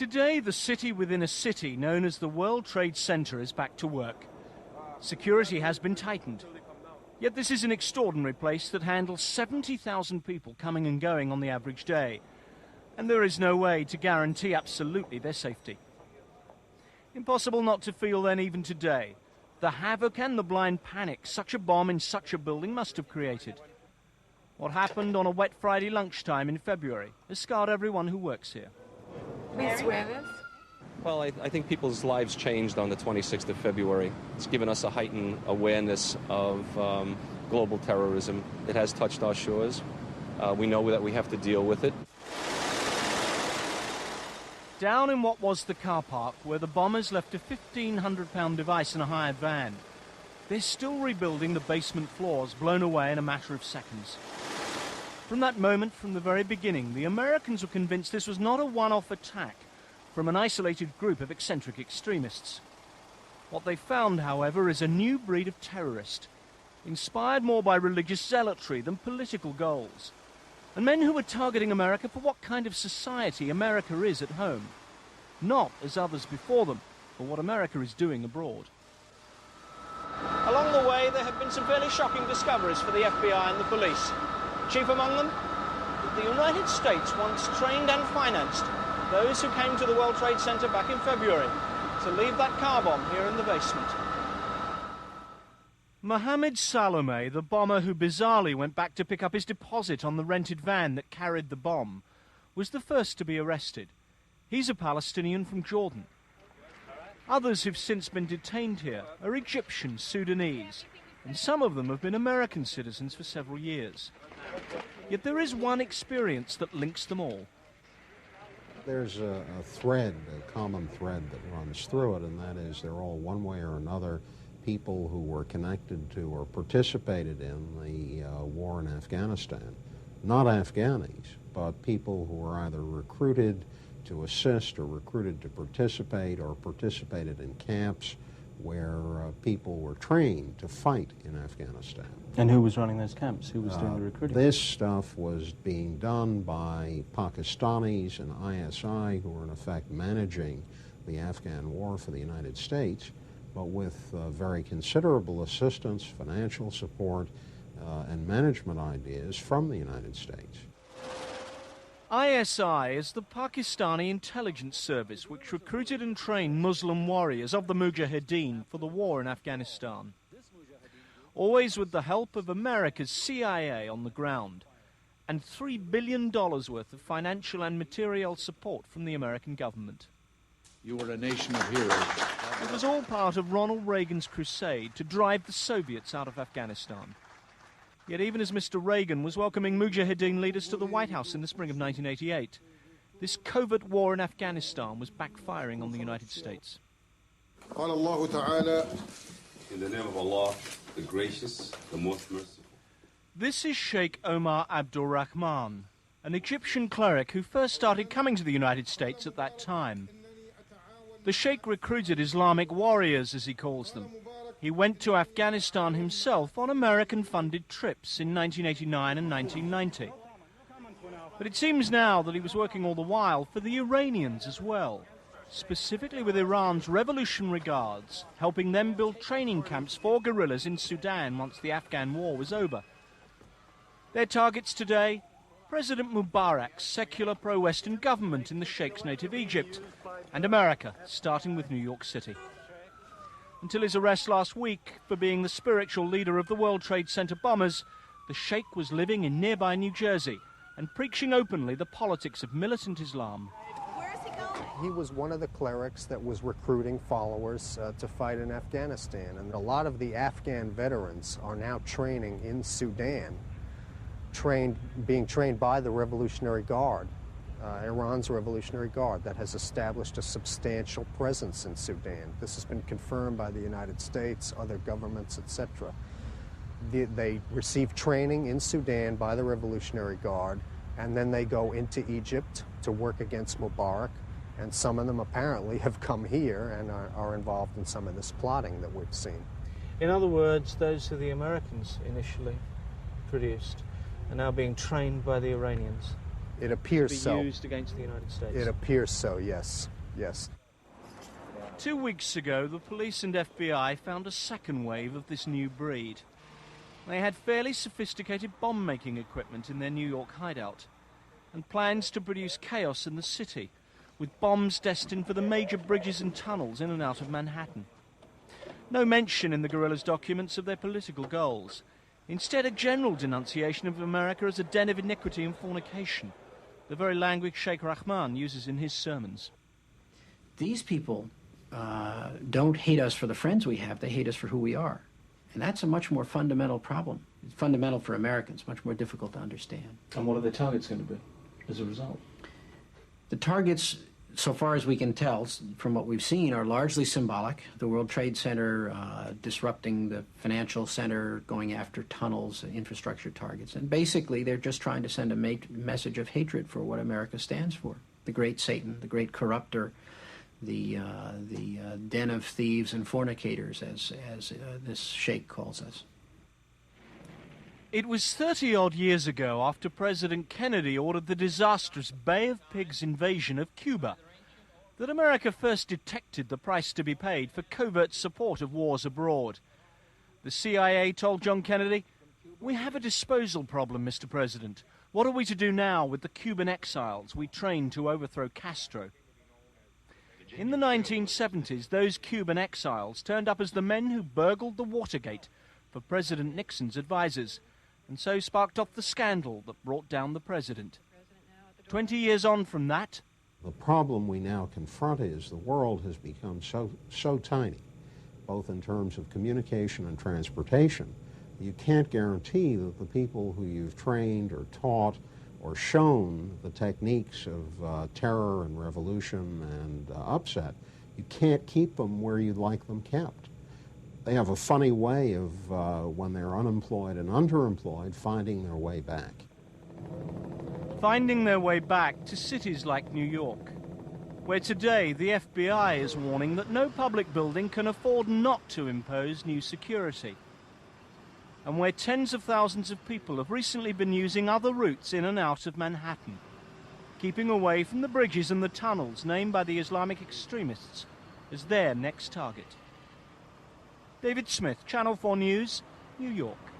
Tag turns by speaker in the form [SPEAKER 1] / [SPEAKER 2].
[SPEAKER 1] Today, the city within a city known as the World Trade Center is back to work. Security has been tightened. Yet this is an extraordinary place that handles 70,000 people coming and going on the average day. And there is no way to guarantee absolutely their safety. Impossible not to feel then, even today, the havoc and the blind panic such a bomb in such a building must have created. What happened on a wet Friday lunchtime in February has scarred everyone who works here.
[SPEAKER 2] We swear this?
[SPEAKER 3] Well, I think people's lives changed on the 26th of February. It's given us a heightened awareness of global terrorism. It has touched our shores. We know that we have to deal with it.
[SPEAKER 1] Down in what was the car park, where the bombers left a 1,500-pound device in a hired van, they're still rebuilding the basement floors, blown away in a matter of seconds. From that moment, from the very beginning, the Americans were convinced this was not a one-off attack from an isolated group of eccentric extremists. What they found, however, is a new breed of terrorist, inspired more by religious zealotry than political goals, and men who were targeting America for what kind of society America is at home, not, as others before them, for what America is doing abroad. Along the way, there have been some fairly shocking discoveries for the FBI and the police. Chief among them, that the United States once trained and financed those who came to the World Trade Center back in February to leave that car bomb here in the basement. Mohammed Salome, the bomber who bizarrely went back to pick up his deposit on the rented van that carried the bomb, was the first to be arrested. He's a Palestinian from Jordan. Others who've since been detained here are Egyptian, Sudanese, and some of them have been American citizens for several years. Yet there is one experience that links them all.
[SPEAKER 4] There's a thread, a common thread that runs through it, and that is they're all one way or another people who were connected to or participated in the war in Afghanistan. Not Afghanis, but people who were either recruited to assist or recruited to participate or participated in camps where people were trained to fight in Afghanistan.
[SPEAKER 1] And who was running those camps? Who was doing the recruiting?
[SPEAKER 4] This stuff was being done by Pakistanis and ISI, who were in effect managing the Afghan war for the United States, but with very considerable assistance, financial support, and management ideas from the United States.
[SPEAKER 1] ISI is the Pakistani intelligence service which recruited and trained Muslim warriors of the Mujahideen for the war in Afghanistan. Always with the help of America's CIA on the ground, and $3 billion worth of financial and material support from the American government.
[SPEAKER 5] You were a nation of heroes.
[SPEAKER 1] It was all part of Ronald Reagan's crusade to drive the Soviets out of Afghanistan. Yet even as Mr. Reagan was welcoming Mujahideen leaders to the White House in the spring of 1988, this covert war in Afghanistan was backfiring on the United States.
[SPEAKER 6] In the name of Allah, the gracious, the most merciful.
[SPEAKER 1] This is Sheikh Omar Abdul Rahman, an Egyptian cleric who first started coming to the United States at that time. The Sheikh recruited Islamic warriors, as he calls them. He went to Afghanistan himself on American-funded trips in 1989 and 1990. But it seems now that he was working all the while for the Iranians as well, specifically with Iran's Revolutionary Guards, helping them build training camps for guerrillas in Sudan once the Afghan war was over. Their targets today? President Mubarak's secular pro-Western government in the Sheikh's native Egypt, and America, starting with New York City. Until his arrest last week for being the spiritual leader of the World Trade Center bombers, the Sheikh was living in nearby New Jersey and preaching openly the politics of militant Islam.
[SPEAKER 2] Where is he going?
[SPEAKER 7] He was one of the clerics that was recruiting followers to fight in Afghanistan. And a lot of the Afghan veterans are now training in Sudan, being trained by the Revolutionary Guard, Iran's Revolutionary Guard, that has established a substantial presence in Sudan. This has been confirmed by the United States, other governments, etc. They receive training in Sudan by the Revolutionary Guard, and then they go into Egypt to work against Mubarak, and some of them apparently have come here and are involved in some of this plotting that we've seen.
[SPEAKER 1] In other words, those who the Americans initially produced are now being trained by the Iranians.
[SPEAKER 7] It appears
[SPEAKER 1] be
[SPEAKER 7] so.
[SPEAKER 1] used against the United States?
[SPEAKER 7] It appears so, yes. Yes.
[SPEAKER 1] 2 weeks ago, the police and FBI found a second wave of this new breed. They had fairly sophisticated bomb-making equipment in their New York hideout and plans to produce chaos in the city, with bombs destined for the major bridges and tunnels in and out of Manhattan. No mention in the guerrillas' documents of their political goals. Instead, a general denunciation of America as a den of iniquity and fornication, the very language Sheikh Rahman uses in his sermons.
[SPEAKER 8] These people don't hate us for the friends we have, they hate us for who we are. And that's a much more fundamental problem. It's fundamental for Americans, much more difficult to understand.
[SPEAKER 1] And what are the targets going to be as a result?
[SPEAKER 8] The targets, so far as we can tell from what we've seen, are largely symbolic. The World Trade Center disrupting the financial center, going after tunnels, infrastructure targets. And basically, they're just trying to send a message of hatred for what America stands for. The great Satan, the great corrupter, the den of thieves and fornicators, as this sheikh calls us.
[SPEAKER 1] It was 30-odd years ago, after President Kennedy ordered the disastrous Bay of Pigs invasion of Cuba, that America first detected the price to be paid for covert support of wars abroad. The CIA told John Kennedy, "We have a disposal problem, Mr. President. What are we to do now with the Cuban exiles we trained to overthrow Castro?" In the 1970s, those Cuban exiles turned up as the men who burgled the Watergate for President Nixon's advisors, and so sparked off the scandal that brought down the president. 20 years on from that,
[SPEAKER 4] the problem we now confront is the world has become so tiny, both in terms of communication and transportation. You can't guarantee that the people who you've trained or taught or shown the techniques of terror and revolution and upset, you can't keep them where you'd like them kept. They have a funny way of, when they're unemployed and underemployed, finding their way back.
[SPEAKER 1] Finding their way back to cities like New York, where today the FBI is warning that no public building can afford not to impose new security, and where tens of thousands of people have recently been using other routes in and out of Manhattan, keeping away from the bridges and the tunnels named by the Islamic extremists as their next target. David Smith, Channel 4 News, New York.